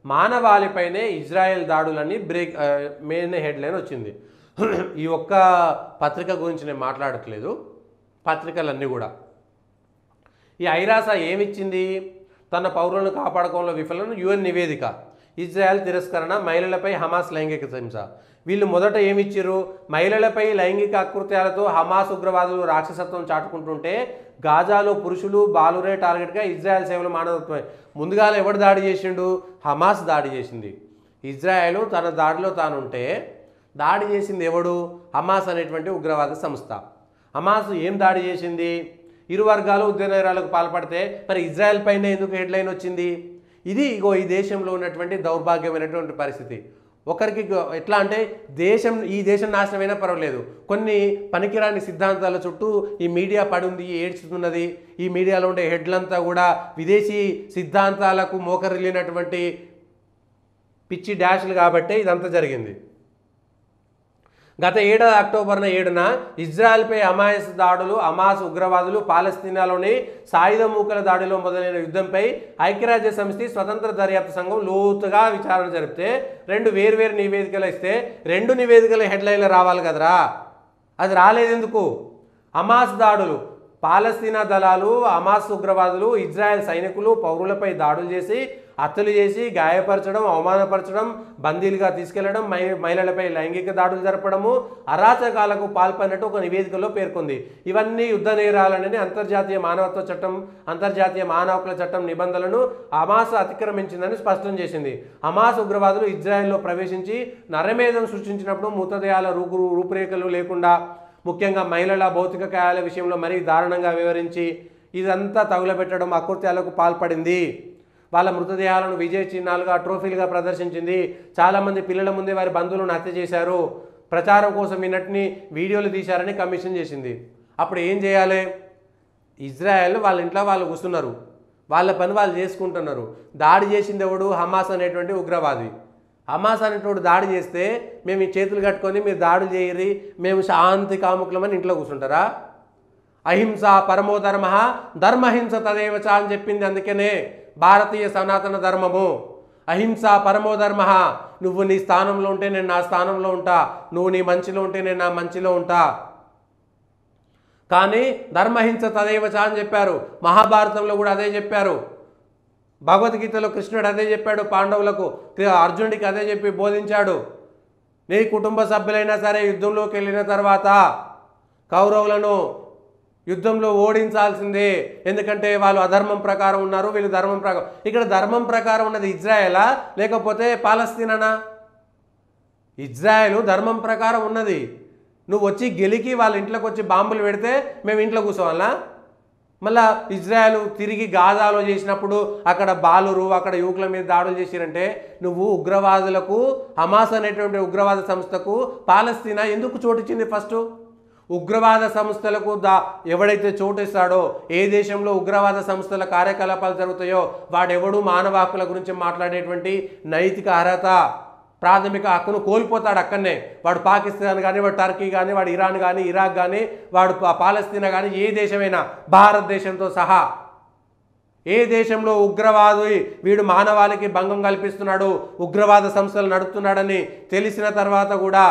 మానవాళిపైనే Israel దాడులని main headline వచ్చింది. ఈ ఒక్క పత్రిక గురించి నేను మాట్లాడట్లేదు, పత్రికలన్నీ కూడా. ఈ ఐరాస ఏమిచ్చింది? తన పౌరులను కాపాడుకోవడంలో విఫలం, యుఎన్ నివేదిక, ఇజ్రాయెల్ తిరస్కరణ, మహిళలపై హమాస్ లైంగిక హింస. వీళ్ళు మొదట ఏమిచ్చారు? మహిళలపై లైంగిక అకృత్యాలతో హమాస్ ఉగ్రవాదులు రాక్షసత్వం చాటుకుంటుంటే గాజాలో పురుషులు బాలురే టార్గెట్గా ఇజ్రాయెల్ సేవలు మానవత్వమే. ముందుగా ఎవడు దాడి చేసిండు? హమాస్ దాడి చేసింది. ఇజ్రాయెల్ తన దాడిలో తానుంటే దాడి చేసింది ఎవడు? హమాస్ అనేటువంటి ఉగ్రవాద సంస్థ. హమాస్ ఏం దాడి చేసింది? ఇరు వర్గాలు ఉద్యమనేరాలకు పాల్పడితే మరి ఇజ్రాయెల్ పైన ఎందుకు హెడ్లైన్ వచ్చింది? ఇది ఈ దేశంలో ఉన్నటువంటి దౌర్భాగ్యమైనటువంటి పరిస్థితి. ఒకరికి ఎట్లా అంటే ఈ దేశం నాశనమైనా పర్వాలేదు, కొన్ని పనికిరాని సిద్ధాంతాల చుట్టూ ఈ మీడియా పడుంది, ఏడ్చుతున్నది. ఈ మీడియాలో ఉండే హెడ్లంతా కూడా విదేశీ సిద్ధాంతాలకు మోకరిల్లినటువంటి పిచ్చి డాష్లు కాబట్టే ఇదంతా జరిగింది. గత ఏడాది అక్టోబర్ 7న ఇజ్రాయెల్పై హమాస్ ఉగ్రవాదులు పాలస్తీనాలోని సాయుధ మూకల దాడిలో మొదలైన యుద్ధంపై ఐక్యరాజ్య సమితి స్వతంత్ర దర్యాప్తు సంఘం లోతుగా విచారణ జరిపితే 2 వేర్వేరు నివేదికలు ఇస్తే 2 నివేదికల హెడ్లైన్లు రావాలి కదరా. అది రాలేదెందుకు? హమాస్ దాడులు, పాలస్తీనా దళాలు, హమాస్ ఉగ్రవాదులు, ఇజ్రాయెల్ సైనికులు పౌరులపై దాడులు చేసి హత్యలు చేసి గాయపరచడం, అవమానపరచడం, బందీలుగా తీసుకెళ్లడం, మహిళలపై లైంగిక దాడులు జరపడము, అరాచకాలకు పాల్పడినట్టు ఒక నివేదికలో పేర్కొంది. ఇవన్నీ యుద్ధ నేరాలనే అంతర్జాతీయ మానవత్వ చట్టం, అంతర్జాతీయ మానవ హక్కుల చట్టం నిబంధనలను హమాస్ అతిక్రమించిందని స్పష్టం చేసింది. హమాస్ ఉగ్రవాదులు ఇజ్రాయెల్లో ప్రవేశించి నరమేధం సృష్టించినప్పుడు మృతదేహాల రూపురేఖలు లేకుండా, ముఖ్యంగా మహిళల భౌతిక కాయాల విషయంలో మరీ దారుణంగా వివరించి ఇదంతా తగులబెట్టడం, అకృత్యాలకు పాల్పడింది. వాళ్ళ మృతదేహాలను విజయ చిహ్నాలుగా, ట్రోఫీలుగా ప్రదర్శించింది. చాలామంది పిల్లల ముందే వారి బంధువులను హత్య చేశారు. ప్రచారం కోసం ఈనటిని వీడియోలు తీశారని కమిషన్ చేసింది. అప్పుడు ఏం చేయాలి? ఇజ్రాయెల్ వాళ్ళ ఇంట్లో వాళ్ళు కూర్చున్నారు, వాళ్ళ పని వాళ్ళు చేసుకుంటున్నారు. దాడి చేసింది ఎవడు? హమాస్ అనేటువంటి ఉగ్రవాది. హమాస్ అనేటువంటి దాడి చేస్తే మేము ఈ చేతులు కట్టుకొని మీరు దాడులు చేయరి, మేము శాంతి కాముకులమని ఇంట్లో కూర్చుంటారా? అహింస పరమో ధర్మ, ధర్మహింస తదేవచ అని చెప్పింది. అందుకనే భారతీయ సనాతన ధర్మము అహింస పరమో ధర్మ. నువ్వు నీ స్థానంలో ఉంటే నేను నా స్థానంలో ఉంటా, నువ్వు నీ మంచిలో ఉంటే నేను నా మంచిలో ఉంటా. కానీ ధర్మహింస తదేవచ అని చెప్పారు. మహాభారతంలో కూడా అదే చెప్పారు. భగవద్గీతలో కృష్ణుడు అదే చెప్పాడు పాండవులకు, అర్జునుడికి అదే చెప్పి బోధించాడు. నీ కుటుంబ సభ్యులైనా సరే యుద్ధంలోకి వెళ్ళిన తర్వాత కౌరవులను యుద్ధంలో ఓడించాల్సిందే, ఎందుకంటే వాళ్ళు అధర్మం ప్రకారం ఉన్నారు, వీళ్ళు ధర్మం ప్రకారం. ఇక్కడ ధర్మం ప్రకారం ఉన్నది ఇజ్రాయెలా లేకపోతే పాలస్తీనానా? ఇజ్రాయెల్ ధర్మం ప్రకారం ఉన్నది. నువ్వు వచ్చి గెలికి వాళ్ళ ఇంట్లోకి వచ్చి బాంబులు పెడితే మేము ఇంట్లో కూర్చోవాలా? మళ్ళా ఇజ్రాయెల్ తిరిగి గాజాలో చేసినప్పుడు అక్కడ బాలురు, అక్కడ యువకుల మీద దాడులు చేసిరంటే నువ్వు ఉగ్రవాదులకు, హమాస్ అనేటువంటి ఉగ్రవాద సంస్థకు పాలస్తీనా ఎందుకు చోటిచ్చింది? ఫస్ట్ ఉగ్రవాద సంస్థలకు ఎవడైతే చోటిస్తాడో, ఏ దేశంలో ఉగ్రవాద సంస్థల కార్యకలాపాలు జరుగుతాయో వాడెవడు మానవ హక్కుల గురించి మాట్లాడేటువంటి నైతిక అర్హత, ప్రాథమిక హక్కును కోల్పోతాడు అక్కడనే. వాడు పాకిస్తాన్ కానీ, వాడు టర్కీ కానీ, వాడు ఇరాన్ కానీ, ఇరాక్ కానీ, వాడు పాలస్తీనా కానీ, ఏ దేశమైనా భారతదేశంతో సహా ఏ దేశంలో ఉగ్రవాది వీడు మానవాళికి భంగం కల్పిస్తున్నాడు, ఉగ్రవాద సంస్థలు నడుపుతున్నాడని తెలిసిన తర్వాత కూడా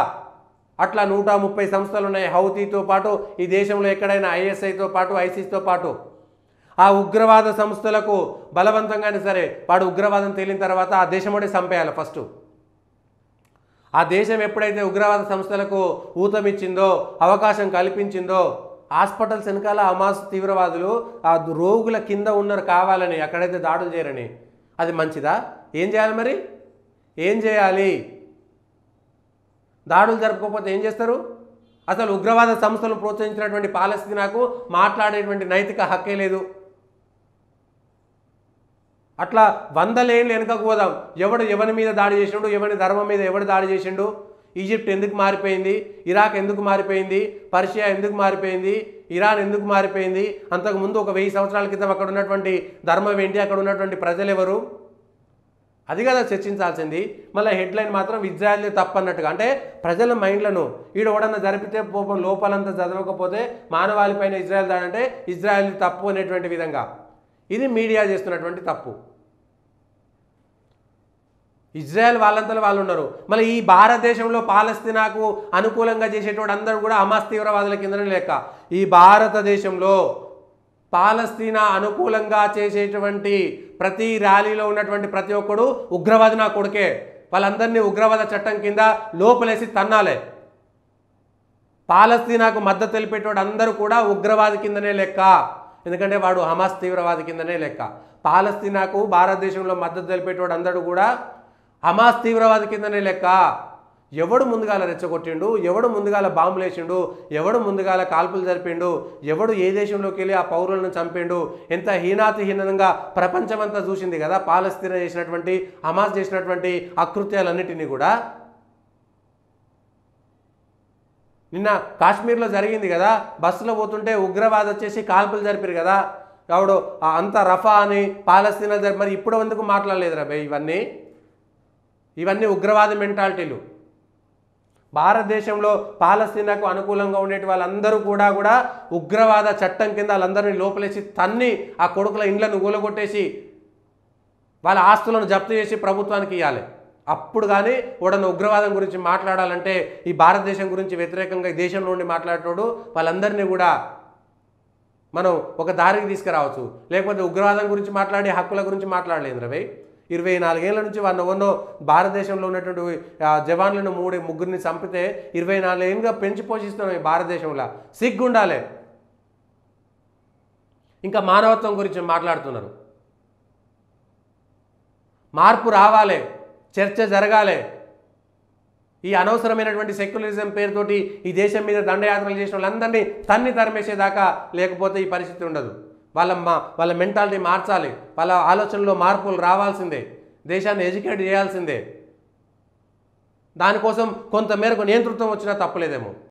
అట్లా 130 సంస్థలు ఉన్నాయి హౌతీతో పాటు. ఈ దేశంలో ఎక్కడైనా ఐఎస్ఐతో పాటు, ఐసిస్తో పాటు ఆ ఉగ్రవాద సంస్థలకు బలవంతంగానే సరే వాడు ఉగ్రవాదం తేలిన తర్వాత ఆ దేశంలోనే చంపేయాలి ఫస్ట్. ఆ దేశం ఎప్పుడైతే ఉగ్రవాద సంస్థలకు ఊతమిచ్చిందో, అవకాశం కల్పించిందో, హాస్పిటల్స్ వెనకాల హమాస్ తీవ్రవాదులు ఆ రోగుల కింద ఉన్నారు కావాలని, అక్కడైతే దాడులు చేయరని. అది మంచిదా? ఏం చేయాలి మరి? ఏం చేయాలి? దాడులు జరపకపోతే ఏం చేస్తారు? అసలు ఉగ్రవాద సంస్థలను ప్రోత్సహించినటువంటి పాలస్తీనాకు మాట్లాడేటువంటి నైతిక హక్కే లేదు. అట్లా 100 ఏళ్ళు వెనుకకు పోదాం. ఎవరి మీద దాడి చేసిండు, ఎవరి ధర్మం మీద ఎవడు దాడి చేసిండు? ఈజిప్ట్ ఎందుకు మారిపోయింది? ఇరాక్ ఎందుకు మారిపోయింది? పర్షియా ఎందుకు మారిపోయింది? ఇరాన్ ఎందుకు మారిపోయింది? అంతకుముందు ఒక 1000 సంవత్సరాల క్రితం అక్కడ ఉన్నటువంటి ధర్మం ఏంటి? అక్కడ ఉన్నటువంటి ప్రజలు ఎవరు? అది కదా చర్చించాల్సింది. మళ్ళీ హెడ్లైన్ మాత్రం ఇజ్రాయెల్ తప్పన్నట్టుగా. అంటే ప్రజల మైండ్లను ఈడొడన్నా జరిపితే లోపలంతా చదవకపోతే మానవాళిపైన ఇజ్రాయెల్ దాడంటే ఇజ్రాయెల్ తప్పు అనేటువంటి విధంగా ఇది మీడియా చేస్తున్నటువంటి తప్పు. ఇజ్రాయెల్ వాళ్ళంతా వాళ్ళు ఉన్నారు. మళ్ళీ ఈ భారతదేశంలో పాలస్తీనాకు అనుకూలంగా చేసేటోడు అందరూ కూడా హమాస్ తీవ్రవాదుల కిందనే లెక్క. ఈ భారతదేశంలో పాలస్తీనా అనుకూలంగా చేసేటువంటి ప్రతి ర్యాలీలో ఉన్నటువంటి ప్రతి ఒక్కడు ఉగ్రవాది నా కొడుకే. వాళ్ళందరినీ ఉగ్రవాద చట్టం కింద లోపలేసి తన్నాలే. పాలస్తీనాకు మద్దతు తెలిపేటోడు అందరూ కూడా ఉగ్రవాది కిందనే లెక్క. ఎందుకంటే వాడు హమాస్ తీవ్రవాది కిందనే లెక్క. పాలస్తీనాకు భారతదేశంలో మద్దతు తెలిపేటోడు అందరూ కూడా హమాస్ తీవ్రవాది కిందనే లెక్క. ఎవడు ముందుగాల రెచ్చగొట్టిండు, ఎవడు ముందుగాల బాంబులు వేసిండు, ఎవడు ముందుగాల కాల్పులు జరిపిండు, ఎవడు ఏ దేశంలోకి వెళ్ళి ఆ పౌరులను చంపిండు, ఎంత హీనాతిహీనంగా ప్రపంచమంతా చూసింది కదా పాలస్తీనా చేసినటువంటి హమాస్ చేసినటువంటి అకృత్యాలన్నిటినీ కూడా. నిన్న కాశ్మీర్లో జరిగింది కదా, బస్సులో పోతుంటే ఉగ్రవాది వచ్చేసి కాల్పులు జరిపారు కదా, ఎవడు అంత రఫా అని పాలస్తీనా మరి ఇప్పుడు ఎందుకు మాట్లాడలేదురా బే? ఇవన్నీ ఉగ్రవాది మెంటాలిటీలు. భారతదేశంలో పాలస్తీనాకు అనుకూలంగా ఉండేటి వాళ్ళందరూ కూడా ఉగ్రవాద చట్టం కింద వాళ్ళందరినీ లోపలేసి తన్ని ఆ కొడుకుల ఇండ్లను కూలగొట్టేసి వాళ్ళ ఆస్తులను జప్తు చేసి ప్రభుత్వానికి ఇవ్వాలి. అప్పుడు కానీ వాడన్న ఉగ్రవాదం గురించి మాట్లాడాలంటే ఈ భారతదేశం గురించి వ్యతిరేకంగా ఈ దేశంలో ఉండి మాట్లాడేటోడు వాళ్ళందరినీ కూడా మనం ఒక దారికి తీసుకురావచ్చు. లేకపోతే ఉగ్రవాదం గురించి మాట్లాడి హక్కుల గురించి మాట్లాడలేదు రవి. 24 ఏళ్ల నుంచి వాళ్ళ భారతదేశంలో ఉన్నటువంటి జవాన్లను ముగ్గురిని చంపితే 24 ఏళ్ళుగా పెంచి పోషిస్తున్నాం ఈ భారతదేశంలో. సిగ్గుండాలి. ఇంకా మానవత్వం గురించి మాట్లాడుతున్నారు. మార్పు రావాలి, చర్చ జరగాలి. ఈ అనవసరమైనటువంటి సెక్యులరిజం పేరుతోటి ఈ దేశం మీద దండయాత్రలు చేసిన వాళ్ళందరినీ తన్ని తరిమేసేదాకా లేకపోతే ఈ పరిస్థితి ఉండదు. వాళ్ళ మెంటాలిటీ మార్చాలి, వాళ్ళ ఆలోచనలో మార్పులు రావాల్సిందే, దేశాన్ని ఎడ్యుకేట్ చేయాల్సిందే. దానికోసం కొంతమేరకు నియంతృత్వం వచ్చినా తప్పలేదేమో.